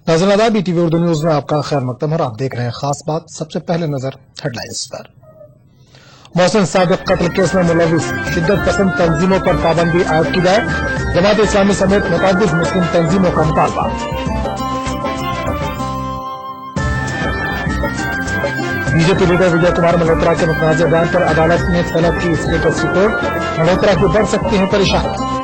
नाज़रीन आदाब, BTV Urdu news में आपका खैर मकदम और आप देख रहे हैं खास बात। सबसे पहले नजर हेडलाइंस पर। मोहसिन सादिक कत्ल केस में मुलविस, शिद्दत पसंद तंजीमों पर पाबंदी आयद की जाए। जमात इस्लामी समेत मुताबिक मुस्लिम तंजीमों का मुतालबा। बीजेपी लीडर विजय कुमार मल्होत्रा के मुतनाज़ बयान पर अदालत ने तलब की स्टेटस रिपोर्ट। मल्होत्रा की बढ़ सकती है परेशानी।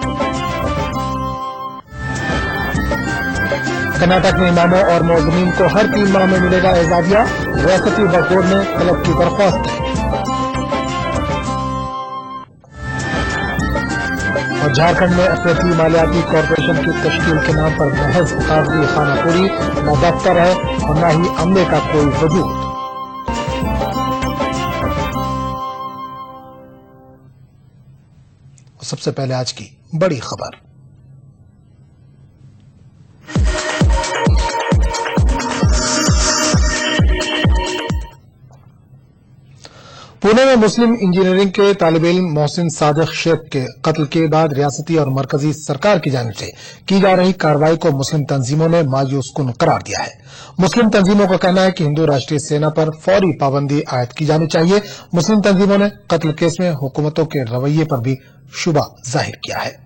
कर्नाटक में इमामों और मौज़मीन को हर 3 माह में मिलेगा एजाज़िया। रियासती वक्फ बोर्ड ने तलब की दरख्वास्त। और झारखंड में अखिलती मालियाती कॉरपोरेशन की तश्कील के नाम पर महज कागजी खानापुरी, न दफ्तर है और न ही अमले का कोई वजूद। सबसे पहले आज की बड़ी खबर। पुणे में मुस्लिम इंजीनियरिंग के तालिब इल्म मोहसिन सादिक शेख के कत्ल के बाद रियासती और मरकजी सरकार की जानिब से की जा रही कार्रवाई को मुस्लिम तंजीमों ने मायूस कुन करार दिया है। मुस्लिम तंजीमों का कहना है कि हिंदू राष्ट्रीय सेना पर फौरी पाबंदी आयद की जानी चाहिए। मुस्लिम तंजीमों ने कत्ल केस में हुकूमतों के रवैये पर भी शुबा जाहिर किया है।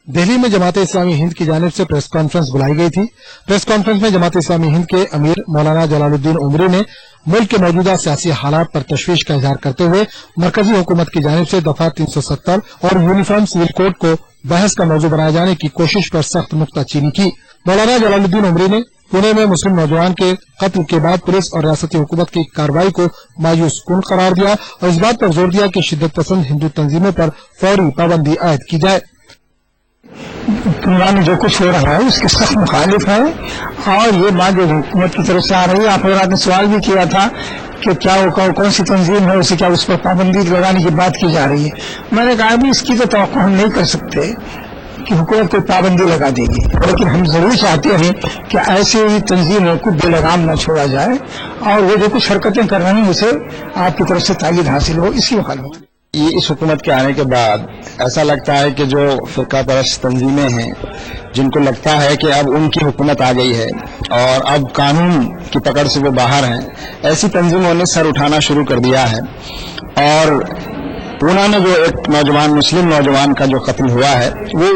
दिल्ली में जमात इस्लामी हिंद की जानिब से प्रेस कॉन्फ्रेंस बुलाई गई थी। प्रेस कॉन्फ्रेंस में जमात इस्लामी हिंद के अमीर मौलाना जलालुद्दीन उमरी ने मुल्क के मौजूदा सियासी हालात पर तशवीश का इजहार करते हुए मरकजी हुकूमत की जानिब से दफा 370 और यूनिफॉर्म सिविल कोड को बहस का मौजू बनाए जाने की कोशिश पर सख्त नुक्ताचीनी की। मौलाना जलालुद्दीन उमरी ने पुणे में मुस्लिम नौजवान के कत्ल के बाद पुलिस और रियासती हुकूमत की कार्रवाई को मायूस कुन करार दिया और इस बात पर जोर दिया कि शिद्दत पसंद हिंदू तंजीमों पर फौरी पाबंदी आयद की जाए। पुलवामा में जो कुछ हो रहा है उसके सख्त मुखालिफ है और ये बात जो हुकूमत की तरफ से आ रही है। आप ने सवाल भी किया था कि क्या वो कौन सी तंजीम है, उसे क्या उस पर पाबंदी लगाने की बात की जा रही है। मैंने कहा भी इसकी तो तवक्को हम नहीं कर सकते कि हुकूमत कोई पाबंदी लगा देगी, लेकिन हम जरूर चाहते हैं कि ऐसे ही तंजीमों को बेलगाम न छोड़ा जाए और वो जो कुछ हरकतें कर रही हैं उसे आपकी तरफ से ताकीद हासिल हो, इसकी मुखालिफ। ये इस हुकूमत के आने के बाद ऐसा लगता है कि जो फिरका परस्त तंजीमें हैं, जिनको लगता है कि अब उनकी हुकूमत आ गई है और अब कानून की पकड़ से वो बाहर हैं, ऐसी तंजीमों ने सर उठाना शुरू कर दिया है। और पूना में जो एक नौजवान मुस्लिम नौजवान का जो कत्ल हुआ है वो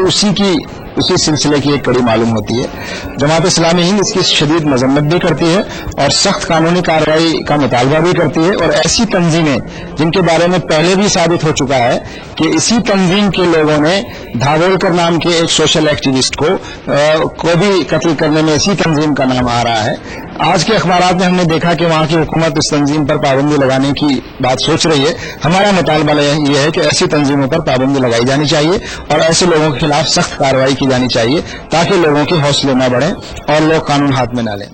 उसी सिलसिले की एक कड़ी मालूम होती है। जमात इस्लामी हिंद इसकी शदीद मजम्मत भी करती है और सख्त कानूनी कार्रवाई का मुतालबा भी करती है। और ऐसी तंजीमें जिनके बारे में पहले भी साबित हो चुका है कि इसी तंजीम के लोगों ने धावोलकर नाम के एक सोशल एक्टिविस्ट को भी कत्ल करने में इसी तंजीम का नाम आ रहा है। आज के अखबारात में हमने देखा कि वहां की हुकूमत इस तंजीम पर पाबंदी लगाने की बात सोच रही है। हमारा मुतालबा यह है कि ऐसी तंजीमों पर पाबंदी लगाई जानी चाहिए और ऐसे लोगों के खिलाफ सख्त कार्रवाई की जानी चाहिए ताकि लोगों के हौसले न बढ़े और लोग कानून हाथ में न लें।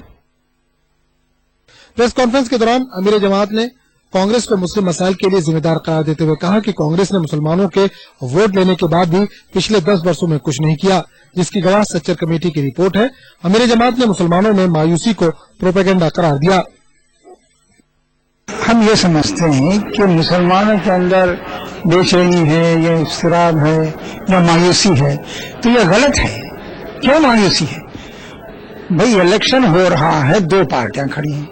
प्रेस कॉन्फ्रेंस के दौरान अमीर जमात ने कांग्रेस को मुस्लिम मसाइल के लिए जिम्मेदार करार देते हुए कहा कि कांग्रेस ने मुसलमानों के वोट लेने के बाद भी पिछले 10 वर्षों में कुछ नहीं किया, जिसकी गवाह सच्चर कमेटी की रिपोर्ट है। अमीर जमात ने मुसलमानों में मायूसी को प्रोपेगेंडा करार दिया। हम ये समझते हैं कि मुसलमानों के अंदर बेचैनी है या इफ्तिराब है या मायूसी है, तो ये गलत है। क्यों मायूसी है? भाई इलेक्शन हो रहा है, 2 पार्टियां खड़ी हैं,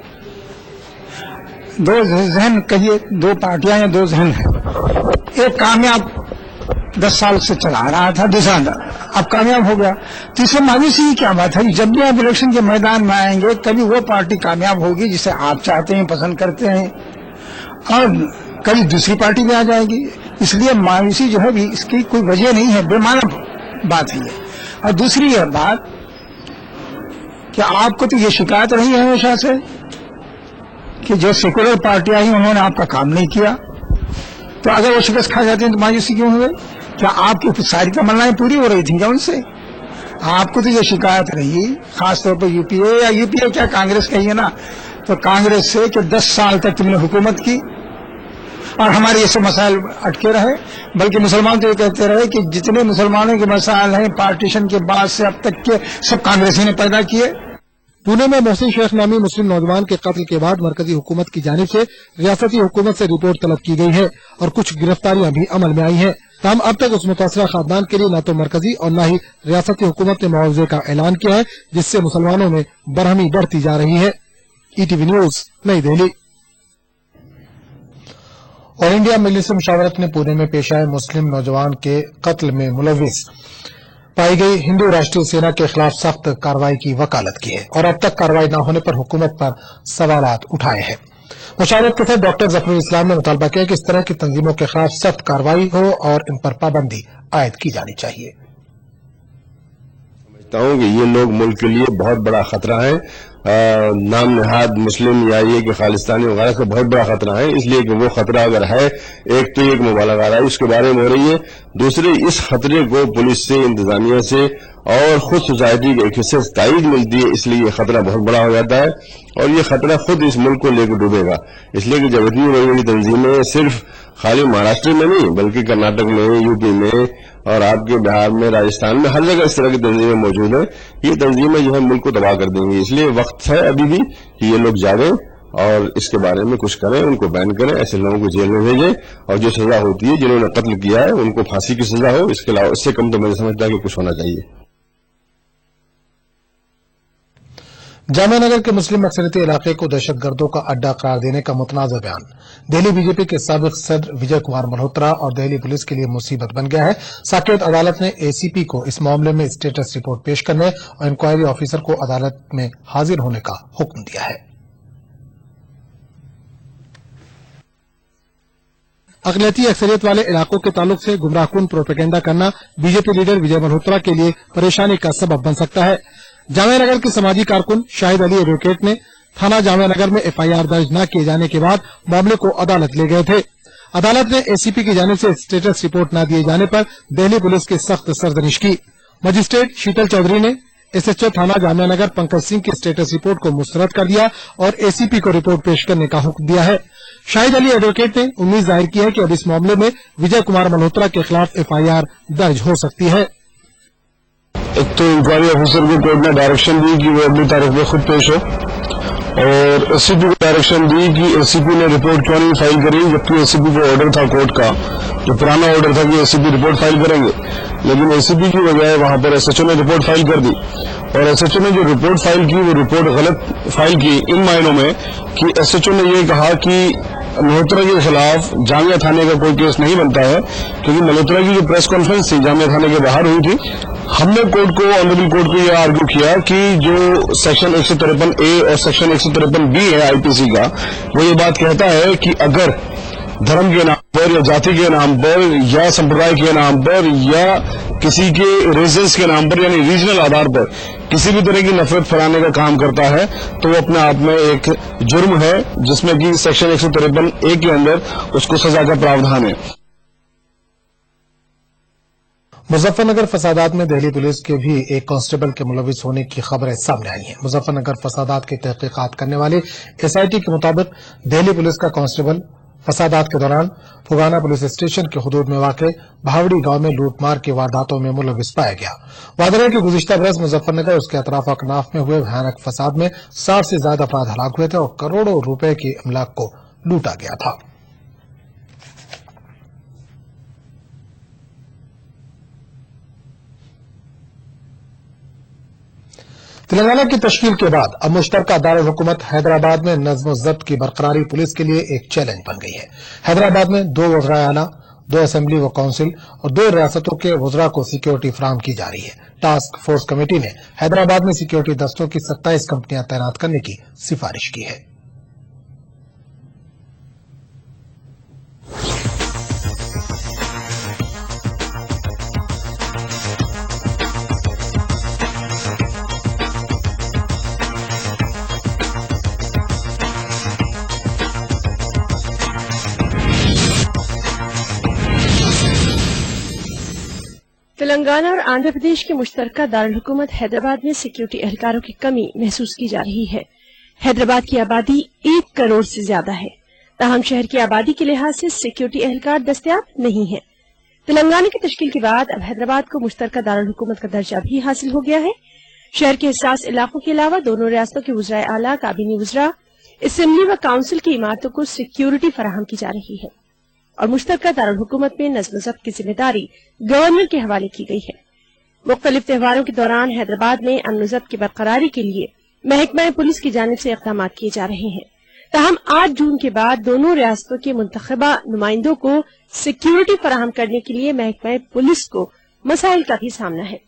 2 जहन कहिए, 2 पार्टियां या 2 जहन है। एक कामयाब 10 साल से चला रहा था, दूसरा अब कामयाब हो गया, तीसरा मायूसी की क्या बात है? जब भी आप इलेक्शन के मैदान में आएंगे कभी वो पार्टी कामयाब होगी जिसे आप चाहते हैं, पसंद करते हैं, और कभी दूसरी पार्टी भी आ जाएगी। इसलिए मायूसी जो है भी इसकी कोई वजह नहीं है, बेमाना बात है ये। और दूसरी यह बात कि आपको तो ये शिकायत रही है हमेशा से कि जो सेकुलर पार्टियां ही उन्होंने आपका काम नहीं किया, तो अगर वो शिकस्त खा जाते हैं तो मायूसी क्यों हुए? क्या आपकी सारी तमन्नाएं पूरी हो रही थी क्या उनसे? आपको तो ये शिकायत रही खासतौर पर यूपीए क्या कांग्रेस कही है ना, तो कांग्रेस से कि 10 साल तक तुमने हुकूमत की और हमारे ये सब मसाइल अटके रहे। बल्कि मुसलमान तो ये कहते रहे कि जितने मुसलमानों के मसाइल हैं पार्टीशन के बाद से अब तक के सब कांग्रेस ही ने पैदा किए। पुणे में मोहसिन शेख नामी मुस्लिम नौजवान के कत्ल के बाद मरकजी हुकूमत की जानिब से रियासती हुकूमत से रिपोर्ट तलब की गई है और कुछ गिरफ्तारियां भी अमल में आई हैं। तमाम अब तक उस मुतासरा खानदान के लिए न तो मरकजी और न ही रियासती हुकूमत ने मुआवजे का ऐलान किया है, जिससे मुसलमानों में बरहमी बढ़ती जा रही है। ETV न्यूज, नई दिल्ली। और इंडिया मजलिस मुशावरत ने पुणे में पेश आए मुस्लिम नौजवान के कत्ल में मुलविस पाई गई हिंदू राष्ट्रीय सेना के खिलाफ सख्त कार्रवाई की वकालत की है और अब तक कार्रवाई न होने पर हुकूमत पर सवालात उठाए हैं। मुशावरत के साथ डॉक्टर जफरुल इस्लाम ने मुतालबा किया कि इस तरह की तंजीमों के खिलाफ सख्त कार्रवाई हो और इन पर पाबंदी आयद की जानी चाहिए। समझता हूँ कि ये लोग मुल्क के लिए बहुत बड़ा खतरा है। नाम नहाद मुस्लिम या ये कि खालिस्तानी वगैरह से बहुत बड़ा खतरा है, इसलिए कि वो खतरा अगर है, एक तो एक मुबालगा रहा है उसके बारे में हो रही है, दूसरे इस खतरे को पुलिस से, इंतजामिया से और खुद सोसाइटी के एक हिस्से से तायीद मिलती है, इसलिए ये खतरा बहुत बड़ा हो जाता है और ये खतरा खुद इस मुल्क को लेकर डूबेगा। इसलिए कि जब इतनी बड़ी बड़ी तंजीमें सिर्फ खाली महाराष्ट्र में नहीं बल्कि कर्नाटक में, यूपी में और आपके बिहार में, राजस्थान में, हर जगह इस तरह की तंजीमें मौजूद हैं, ये तंजीमें जो है मुल्क को तबाह कर देंगी। इसलिए वक्त है अभी भी कि ये लोग जागें और इसके बारे में कुछ करें, उनको बैन करें, ऐसे लोगों को जेल में भेजें और जो सजा होती है जिन्होंने कत्ल किया है उनको फांसी की सजा हो। इसके अलावा इससे कम तो मैं समझता कि कुछ होना चाहिए। जामिया नगर के मुस्लिम अक्सरियती इलाके को दहशतगर्दों का अड्डा करार देने का मुतनाज़ा बयान दिल्ली बीजेपी के साबिक सदर विजय कुमार मल्होत्रा और दिल्ली पुलिस के लिए मुसीबत बन गया है। साकेत अदालत ने ACP को इस मामले में स्टेटस रिपोर्ट पेश करने और इंक्वायरी ऑफिसर को अदालत में हाजिर होने का हुक्म दिया है। अक़लियती अक्सरियत वाले इलाकों के ताल्लुक से गुमराहकुन प्रोपेगेंडा करना बीजेपी लीडर विजय मल्होत्रा के लिए परेशानी का सबब बन सकता है। जामिया नगर के समाजी कारकुन शाहिद अली एडवोकेट ने थाना जामिया नगर में FIR दर्ज न किए जाने के बाद मामले को अदालत ले गए थे। अदालत ने ACP की जानिब से स्टेटस रिपोर्ट न दिए जाने पर दिल्ली पुलिस की सख्त सरजनिश की। मजिस्ट्रेट शीतल चौधरी ने SHO थाना जामिया नगर पंकज सिंह की स्टेटस रिपोर्ट को मुस्तरद कर दिया और ACP को रिपोर्ट पेश करने का हुक्म दिया है। शाहिद अली एडवोकेट ने उम्मीद जाहिर की है कि अब इस मामले में विजय कुमार मल्होत्रा के खिलाफ FIR दर्ज हो सकती है। एक तो इंक्वायरी ऑफिसर को कोर्ट ने डायरेक्शन दी कि वो अगली तारीख में खुद पेश हो और ACP को डायरेक्शन दी कि ACP ने रिपोर्ट क्यों नहीं फाइल करी, जबकि ACP को ऑर्डर था कोर्ट का, जो पुराना ऑर्डर था कि ACP रिपोर्ट फाइल करेंगे, लेकिन ACP की बजाय वहां पर SHO ने रिपोर्ट फाइल कर दी और SHO ने जो रिपोर्ट फाइल की वो रिपोर्ट गलत फाइल की इन मायनों में कि SHO ने ये कहा कि मल्होत्रा के खिलाफ जामिया थाने का कोई केस नहीं बनता है, क्योंकि मल्होत्रा की जो प्रेस कॉन्फ्रेंस थी जामिया थाने के बाहर हुई थी। हमने कोर्ट को, ऑनरेबल कोर्ट को यह आर्ग्यू किया कि जो सेक्शन 153A और सेक्शन 153B है IPC का, वो ये बात कहता है कि अगर धर्म के नाम पर या जाति के नाम पर या संप्रदाय के नाम पर या किसी के रेजेंस के नाम पर यानी रीजनल आधार पर किसी भी तरह की नफरत फैलाने का काम करता है तो वो अपने आप में एक जुर्म है, जिसमें कि सेक्शन 153A के अंदर उसको सजा का प्रावधान है। मुजफ्फरनगर फसादात में दिल्ली पुलिस के भी एक कांस्टेबल के मुलविस होने की खबरें सामने आई हैं। मुजफ्फरनगर फसादात की तहकीकात करने वाले SIT के मुताबिक दिल्ली पुलिस का कांस्टेबल फसादात के दौरान फुगाना पुलिस स्टेशन के हुदूद में वाक़ भावड़ी गांव में लूटमार की वारदातों में मुलविस पाया गया। वादे है कि गुज़िश्ता बरस मुजफ्फरनगर उसके अतराफ अकनाफ में हुए भयानक फसाद में 60 से ज्यादा अफराद हलाक हुए थे और करोड़ों रुपए की अमलाक को लूटा गया था। तेलंगाना की तश्कील के बाद अब मुश्तरका दारुल हुकूमत हैदराबाद में नज़्म ज़ब्त की बरकरारी पुलिस के लिए एक चैलेंज बन गई है। हैदराबाद में 2 वज़राए आला, 2 असेंबली व काउंसिल और 2 रियासतों के वज़रा को सिक्योरिटी फराहम की जा रही है। टास्क फोर्स कमेटी ने हैदराबाद में सिक्योरिटी दस्तों की 27 कंपनियां तैनात करने की सिफारिश की है। तेलंगाना और आंध्र प्रदेश के मुश्तरका दारुल हुकूमत हैदराबाद में सिक्योरिटी एहलकारों की कमी महसूस की जा रही है। हैदराबाद की आबादी 1 करोड़ से ज्यादा है, ताहम शहर की आबादी के लिहाज से सिक्योरिटी एहलकार दस्तयाब नहीं है। तेलंगाना की तश्कील के बाद अब हैदराबाद को मुश्तरका दारुल हुकूमत का दर्जा भी हासिल हो गया है। शहर के हिस्सास इलाकों के अलावा दोनों रियासतों के वज़राए आला, काबीनी वज़रा, असेंबली व काउंसिल की इमारतों को सिक्योरिटी फराहम की जा रही है। और मुश्तरका दारुल-हुकूमत में नज़्म ज़ब्त की जिम्मेदारी गवर्नर के हवाले की गई है। मुख्तलिफ त्योहारों के दौरान हैदराबाद में अमन ज़ब्त की बरकरारी के लिए महकमा पुलिस की जानिब से इक़दाम किए जा रहे हैं। ताहम 8 जून के बाद दोनों रियासतों के मुंतखबा नुमाइंदों को सिक्योरिटी फराहम करने के लिए महकमा पुलिस को मसाइल का भी सामना है।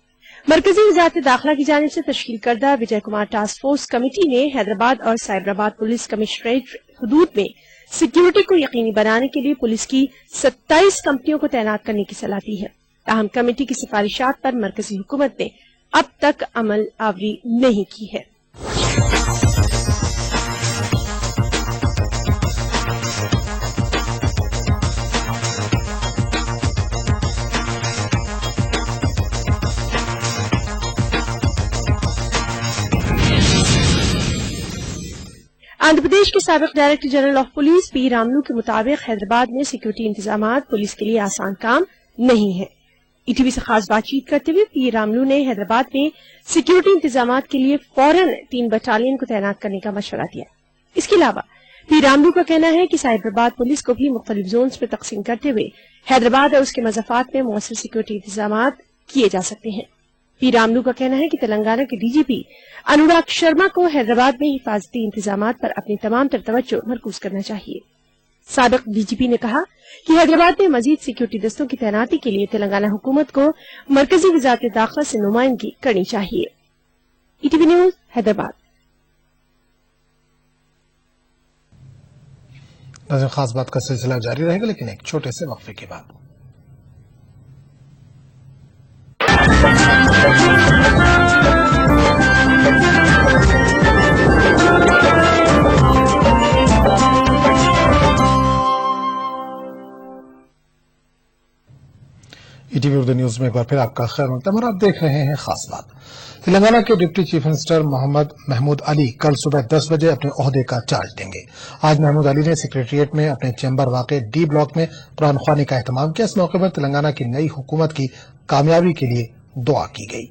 मरकजी वज़ारत दाखिला की जानिब से तश्कील करदा Vijay Kumar task force committee ने हैदराबाद और साइबराबाद पुलिस कमिश्नरेट हदूद में सिक्योरिटी को यकीनी बनाने के लिए पुलिस की 27 कंपनियों को तैनात करने की सलाह दी है। ताहम कमेटी की सिफारिशात पर मरकजी हुकूमत ने अब तक अमल आवरी नहीं की है। आंध्र प्रदेश के साबिक director general of police P Ramulu के मुताबिक हैदराबाद में सिक्योरिटी इंतजामात पुलिस के लिए आसान काम नहीं है। ईटीवी से खास बातचीत करते हुए पी रामलू ने हैदराबाद में सिक्योरिटी इंतजामात के लिए फौरन 3 बटालियन को तैनात करने का मशवरा दिया। इसके अलावा पी रामलू का कहना है कि साइबराबाद पुलिस को भी मुख्तलिफ जोन्स में तकसीम करते हुए हैदराबाद और उसके मज़ाफात में मुअस्सर सिक्योरिटी इंतजामात किए जा सकते हैं। पी रामलू का कहना है कि तेलंगाना के डीजीपी अनुराग शर्मा को हैदराबाद में हिफाजती इंतजामात पर अपनी तमाम तर तवज्जो मरकूज करना चाहिए। साबिक डीजीपी ने कहा कि हैदराबाद में मजीद सिक्योरिटी दस्तों की तैनाती के लिए तेलंगाना हुकूमत को मरकजी वज़ारत दाखिला से नुमाइंदगी करनी चाहिए। ETV news Hyderabad. नाज़रीन, खास बात का सिलसिला जारी रहेगा, लेकिन एक छोटे से वक्फे के बाद। ईटीवी उर्दू न्यूज में एक बार फिर आपका खैर मकदम और आप देख रहे हैं खास बात। तेलंगाना के deputy chief minister Mohammed Mahmood Ali कल सुबह 10 बजे अपने ओहदे का चार्ज लेंगे। आज महमूद अली ने सेक्रेटेरिएट में अपने चैम्बर वाक़े डी ब्लॉक में कुरान ख्वानी का एहतमाम किया। इस मौके पर तेलंगाना की नई हुकूमत की कामयाबी के लिए दुआ की गई।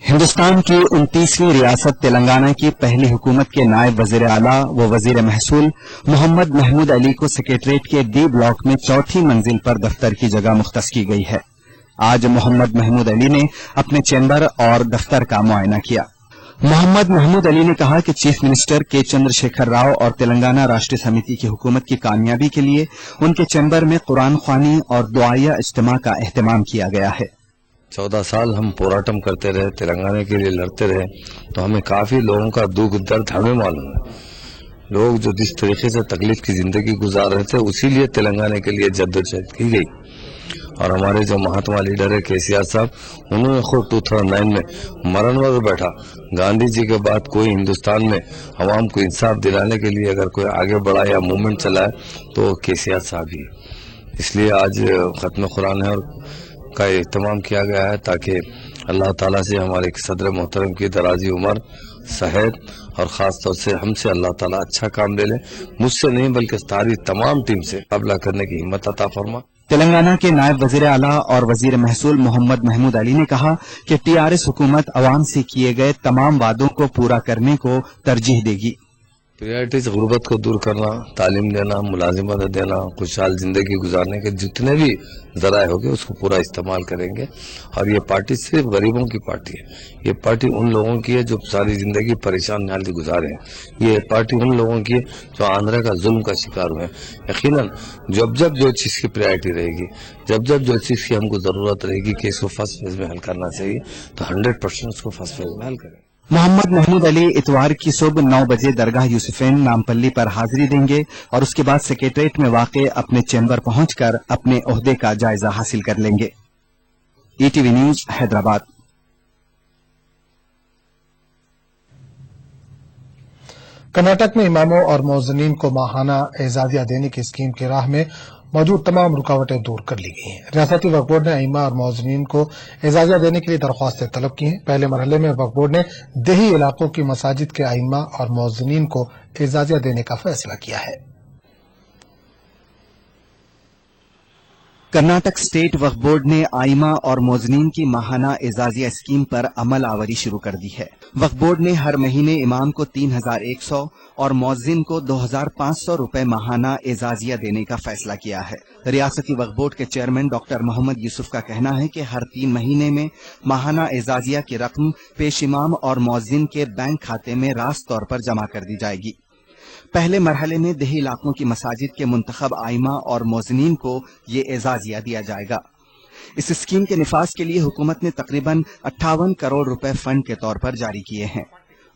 हिंदुस्तान की 29वीं रियासत तेलंगाना की पहली हुकूमत के नायब वजीर आला व वजीर महसूल मोहम्मद महमूद अली को सेक्रेटरीट के डी ब्लॉक में 4थी मंजिल पर दफ्तर की जगह मुख्तस की गई है। आज मोहम्मद महमूद अली ने अपने चैम्बर और दफ्तर का मुआयना किया। मोहम्मद महमूद अली ने कहा कि चीफ मिनिस्टर के चंद्रशेखर राव और तेलंगाना राष्ट्रीय समिति की हुकूमत की कामयाबी के लिए उनके चैम्बर में कुरान ख्वानी और दुआया इज्तिमा का एहतमाम किया गया है। 14 साल हम पोराटम करते रहे, तेलंगाना के लिए लड़ते रहे, तो हमें काफी लोगों का दुख दर्द हमें मालूम है। लोग जो जिस तरीके से तकलीफ की जिंदगी गुजार रहे थे, उसी लिए तेलंगाना के लिए जद्दोजहद की गई। और हमारे जो महात्मा लीडर है केसीआर साहब, उन्होंने खुद 2009 में मरण पर बैठा। गांधी जी के बाद कोई हिंदुस्तान में अवाम को इंसाफ दिलाने के लिए अगर कोई आगे बढ़ा या मूवमेंट चलाए तो केसीआर साहब ही। इसलिए आज खत्म कुरान है और का एहतमाम किया गया है ताकि अल्लाह ताला से हमारे सदर मोहतरम की दराजी उम्र, सेहत और ख़ास तौर से हमसे अल्लाह ताला अच्छा काम ले ले। मुझसे नहीं बल्कि सारी तमाम टीम से मुकाबला करने की हिम्मत अता फरमा। तेलंगाना के नायब वजीर आला और वजीर महसूल मोहम्मद महमूद अली ने कहा कि टीआरएस हुकूमत अवाम से किए गए तमाम वादों को पूरा करने को तरजीह देगी। प्रायोरिटीज गुर्बत को दूर करना, तालीम देना, मुलाजिमत देना, खुशहाल जिंदगी गुजारने के जितने भी जराए होंगे उसको पूरा इस्तेमाल करेंगे। और ये पार्टी सिर्फ गरीबों की पार्टी है। ये पार्टी उन लोगों की है जो सारी जिंदगी परेशान हालत गुजारे हैं। ये पार्टी उन लोगों की है जो आंध्र का जुल्म का शिकार हुए हैं। यकीनन जब जब जो चीज़ की प्रायोरिटी रहेगी, जब जब जो चीज़ की हमको ज़रूरत रहेगी कि इसको फर्स्ट फेज में हल करना चाहिए, तो 100% उसको फर्स्ट फेज में हल करेंगे। मोहम्मद महमूद अली इतवार की सुबह 9 बजे दरगाह यूसुफैन नामपल्ली पर हाजिरी देंगे और उसके बाद सेक्रेटरीट में वाक़े अपने चैम्बर पहुंचकर अपने ओहदे का जायजा हासिल कर लेंगे। ETV news Hyderabad. कर्नाटक में इमामों और मौज़नीन को माहाना एजाजिया देने की स्कीम की राह में मौजूद तमाम रुकावटें दूर कर ली गई हैं। रियासती वक्फ बोर्ड ने अइम्मा और मौज़नीन को एजाजिया देने के लिए दरख्वास्तें तलब की हैं। पहले मरहले में वक्फ बोर्ड ने देही इलाकों की मसाजिद के अइम्मा और मौज़नीन को एजाजिया देने का फैसला किया है। कर्नाटक स्टेट वक्फ बोर्ड ने आइमा और मोजनीन की माहाना एजाजिया स्कीम पर अमल आवरी शुरू कर दी है। वक्फ बोर्ड ने हर महीने इमाम को 3100 और मोअज्जिन को 2500 रुपए माहाना एजाजिया देने का फैसला किया है। रियासती वक्फ बोर्ड के चेयरमैन डॉक्टर मोहम्मद यूसुफ का कहना है कि हर 3 महीने में माहाना एजाजिया की रकम पेश इमाम और मोअज्जिन के बैंक खाते में रास्त तौर पर जमा कर दी जाएगी। पहले मरहले में देही इलाकों की मसाजिद के मुंतखब आइमा और मोजनीन को ये एजाजिया दिया जाएगा। इस स्कीम के निफाज के लिए हुकूमत ने तकरीबन 58 करोड़ रुपए फंड के तौर पर जारी किए हैं।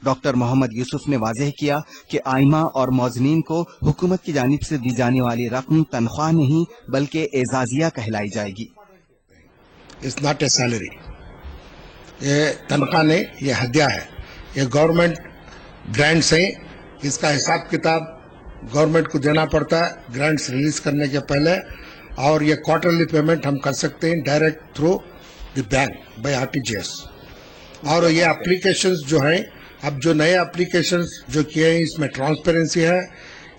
डॉक्टर मोहम्मद यूसुफ ने वाज़ेह किया कि आइमा और मोजनीन को हुकूमत की जानिब से दी जाने वाली रकम तनख्वाह नहीं बल्कि एजाजिया कहलाई जाएगी। इट्स नॉट ए सैलरी, ये तनख्वाह नहीं, ये हदिया है, ये गवर्नमेंट ग्रांट्स हैं। इसका हिसाब किताब गवर्नमेंट को देना पड़ता है ग्रांट्स रिलीज करने के पहले, और ये क्वार्टरली पेमेंट हम कर सकते हैं direct through the bank by RTGS. और ये एप्लीकेशंस जो हैं, अब जो नए एप्लीकेशंस जो किए हैं इसमें ट्रांसपेरेंसी है,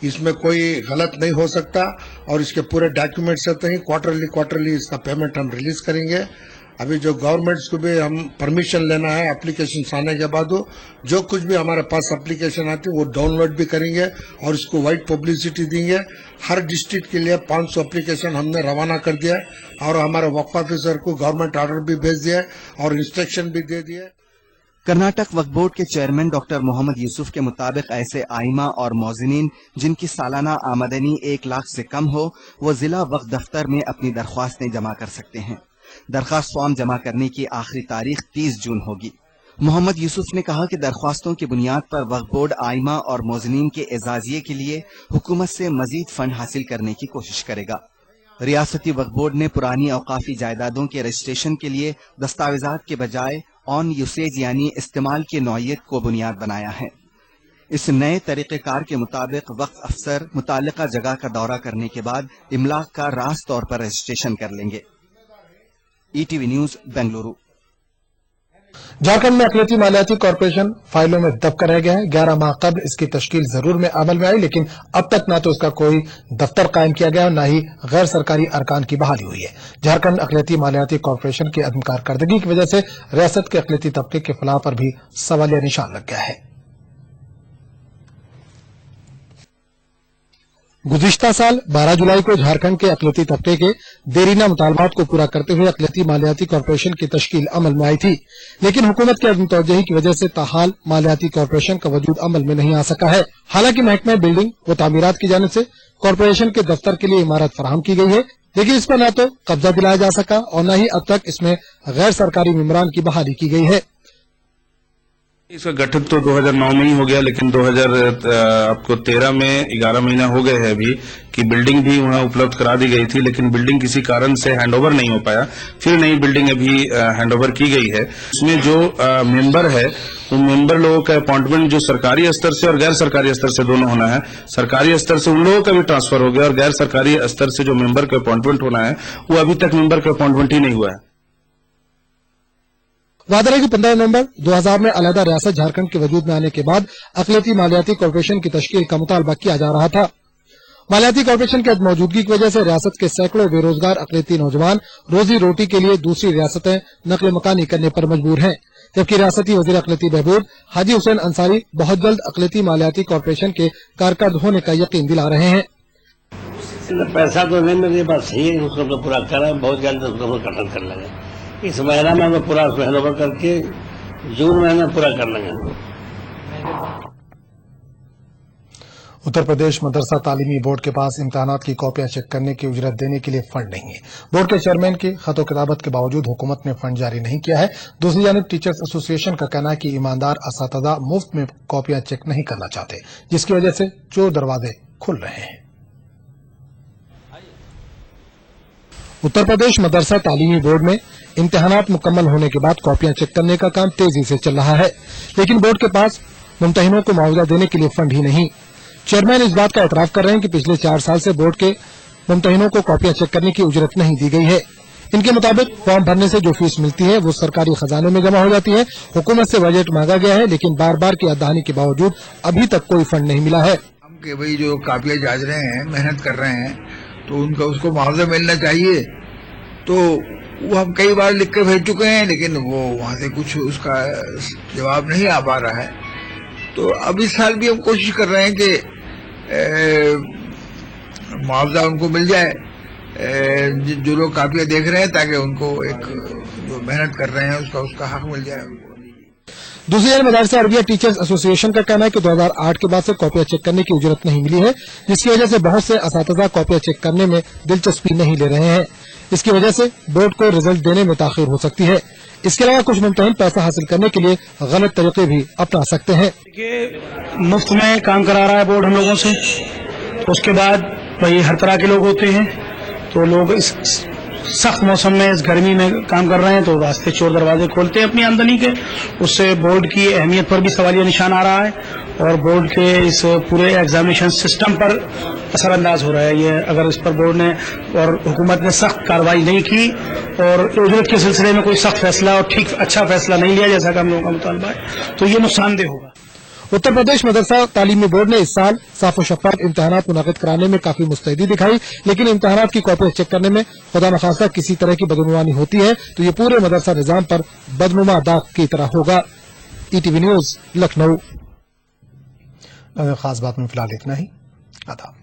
इसमें कोई गलत नहीं हो सकता, और इसके पूरे डॉक्यूमेंट्स रहते हैं। क्वार्टरली इसका पेमेंट हम रिलीज करेंगे। अभी जो गवर्नमेंट्स को भी हम परमिशन लेना है एप्लीकेशन आने के बाद, जो कुछ भी हमारे पास एप्लीकेशन आती है वो डाउनलोड भी करेंगे और इसको वाइड पब्लिसिटी देंगे। हर डिस्ट्रिक्ट के लिए 500 एप्लीकेशन हमने रवाना कर दिया है, और हमारे वक्फ ऑफिसर को गवर्नमेंट ऑर्डर भी भेज दिया है और इंस्ट्रक्शन भी दे दिए। कर्नाटक वक्फ बोर्ड के चेयरमैन डॉक्टर मोहम्मद यूसुफ के मुताबिक ऐसे आइमा और मोजनीन जिनकी सालाना आमदनी 1 लाख से कम हो, वो जिला वक्फ दफ्तर में अपनी दरख्वास्तें जमा कर सकते हैं। दरख्वास्त फॉर्म जमा करने की आखिरी तारीख 30 जून होगी। मोहम्मद यूसुफ ने कहा कि दरख्वास्तों की बुनियाद पर वक्फ बोर्ड आइमा और मोजनीन के एजाजिये के लिए हुकूमत से मजीद फंड हासिल करने की कोशिश करेगा। रियासती वक्फ बोर्ड ने पुरानी औकाफी जायदादों के रजिस्ट्रेशन के लिए दस्तावेजात के बजाय ऑन यूसेज यानी इस्तेमाल की नौयत को बुनियाद बनाया है। इस नए तरीक़ेकार के मुताबिक वक्फ अफसर मुताल्लिका जगह का दौरा करने के बाद इमलाक का रास्त तौर पर रजिस्ट्रेशन कर लेंगे। ETV news Bengaluru. झारखंड में अक़लियती मालियाती कॉरपोरेशन फाइलों में दबकर रह गया है। 11 माह कबल इसकी तश्कील जरूर में अमल में आई, लेकिन अब तक न तो इसका कोई दफ्तर कायम किया गया और न ही गैर सरकारी अरकान की बहाली हुई है। झारखंड अक़लियती मालियाती कॉरपोरेशन की अदम कारकर्दगी की वजह से रियासत के अक़लियती तबके के फलाह पर भी सवालिया निशान लग गया है। गुज़िश्ता साल 12 जुलाई को झारखंड के अक़लियती तबके के देरीना मुतालबात को पूरा करते हुए अक़लियती मालियाती कॉरपोरेशन की तश्कील अमल में आई थी, लेकिन हुकूमत की अदम तवज्जुही की वजह से ताहाल मालियाती कॉरपोरेशन का वजूद अमल में नहीं आ सका है। हालांकि महकमा बिल्डिंग व तामीरात की जानिब से कॉरपोरेशन के दफ्तर के लिए इमारत फराहम की गई है, लेकिन इस पर न तो कब्जा दिलाया जा सका और न ही अब तक इसमें गैर सरकारी मेम्बरान की बहाली की गई है। इसका गठन तो 2009 में ही हो गया, लेकिन 2013 में 11 महीना हो गए हैं अभी कि बिल्डिंग भी वहां उपलब्ध करा दी गई थी, लेकिन बिल्डिंग किसी कारण से हैंडओवर नहीं हो पाया। फिर नई बिल्डिंग अभी हैंडओवर की गई है। इसमें जो मेंबर है वो मेंबर लोगों का अपॉइंटमेंट जो सरकारी स्तर से और गैर सरकारी स्तर से दोनों होना है। सरकारी स्तर से उन लोगों का भी ट्रांसफर हो गया और गैर सरकारी स्तर से जो मेंबर का अपॉइंटमेंट होना है वो अभी तक मेंबर का अपॉइंटमेंट ही नहीं हुआ है। वादा है कि 15 नवंबर 2000 में अलहदा रियासत झारखंड के वजूद में आने के बाद अक़लियती मालियाती कॉरपोरेशन की तश्कील का मुतालबा किया जा रहा था। मालियाती कॉरपोरेशन की मौजूदगी की वजह से रियासत के सैकड़ों बेरोजगार अक़लियती नौजवान रोजी रोटी के लिए दूसरी रियासतें नकल मकानी करने पर मजबूर हैं, जबकि रियासती वज़ीर अक़लियती बहबूद हाजी हुसैन अंसारी बहुत जल्द अक़लियती मालियाती कॉरपोरेशन के कारकर्द होने का यकीन दिला रहे हैं। पैसा तो नहीं, मेरे पास सही है, उसको तो पूरा करा, बहुत जल्द उसको गठन कर लेंगे। इस महीना में पूरा हैंडओवर करके जून महीना पूरा कर लेंगे। उत्तर प्रदेश मदरसा तालीमी बोर्ड के पास इम्तिहानात की कॉपियां चेक करने की उजरत देने के लिए फंड नहीं है। बोर्ड के चेयरमैन की खतो किताबत के बावजूद हुकूमत ने फंड जारी नहीं किया है। दूसरी जानिब टीचर्स एसोसिएशन का कहना है कि ईमानदार असातिज़ा मुफ्त में कॉपियां चेक नहीं करना चाहते, जिसकी वजह से चोर दरवाजे खुल रहे हैं। उत्तर प्रदेश मदरसा तालीमी बोर्ड में इम्तिहानात मुकम्मल होने के बाद कॉपियां चेक करने का काम तेजी से चल रहा है, लेकिन बोर्ड के पास मुम्तहिनों को मुआवजा देने के लिए फंड ही नहीं। चेयरमैन इस बात का एतराफ कर रहे हैं कि पिछले 4 साल से बोर्ड के मुम्तहिनों को कॉपियां चेक करने की उजरत नहीं दी गई है। इनके मुताबिक फॉर्म भरने से जो फीस मिलती है वो सरकारी खजाने में जमा हो जाती है। हुकूमत से बजट मांगा गया है, लेकिन बार बार की अदानी के बावजूद अभी तक कोई फंड नहीं मिला है। भाई जो कापियां जांच रहे हैं, मेहनत कर रहे हैं, तो उनका उसको मुआवजा मिलना चाहिए। तो वो हम कई बार लिख के भेज चुके हैं, लेकिन वो वहाँ से कुछ उसका जवाब नहीं आ पा रहा है। तो अब इस साल भी हम कोशिश कर रहे हैं कि मुआवजा उनको मिल जाए, जो लोग काफिया देख रहे हैं, ताकि उनको एक जो मेहनत कर रहे हैं उसका हक मिल जाए उनको। दूसरी ओर मदरसा अरबिया टीचर्स एसोसिएशन का कहना है कि 2008 के बाद से कॉपियां चेक करने की उजरत नहीं मिली है, जिसकी वजह से बहुत से असातिज़ा कॉपियां चेक करने में दिलचस्पी नहीं ले रहे हैं। इसकी वजह से बोर्ड को रिजल्ट देने में ताखिर हो सकती है। इसके अलावा कुछ मुमतहिन पैसा हासिल करने के लिए गलत तरीके भी अपना सकते हैं। मुफ्त में काम करा रहा है बोर्ड हम लोगों से, तो उसके बाद भाई हर तरह के लोग होते हैं, तो लोग इस सख्त मौसम में, इस गर्मी में काम कर रहे हैं, तो रास्ते चोर दरवाजे खोलते हैं अपनी आमदनी के। उससे बोर्ड की अहमियत पर भी सवालिया निशान आ रहा है और बोर्ड के इस पूरे एग्जामिनेशन सिस्टम पर असरअंदाज हो रहा है। ये अगर इस पर बोर्ड ने और हुकूमत ने सख्त कार्रवाई नहीं की और उजरत के सिलसिले में कोई सख्त फैसला और ठीक अच्छा फैसला नहीं लिया, जैसा कि हम लोगों का मुतालबा है, तो ये नुकसानदेह होगा। उत्तर प्रदेश मदरसा तालीमी बोर्ड ने इस साल साफ और शफाफ इम्तहानात मुनाकिद कराने में काफी मुस्तैदी दिखाई, लेकिन इम्तहानात की कॉपियां चेक करने में खुदा न खास्ता किसी तरह की बदनुमानी होती है तो ये पूरे मदरसा निजाम पर बदनुमा दाग की तरह होगा। ETV news, Lucknow. खास बात में फिलहाल इतना ही। आदाब।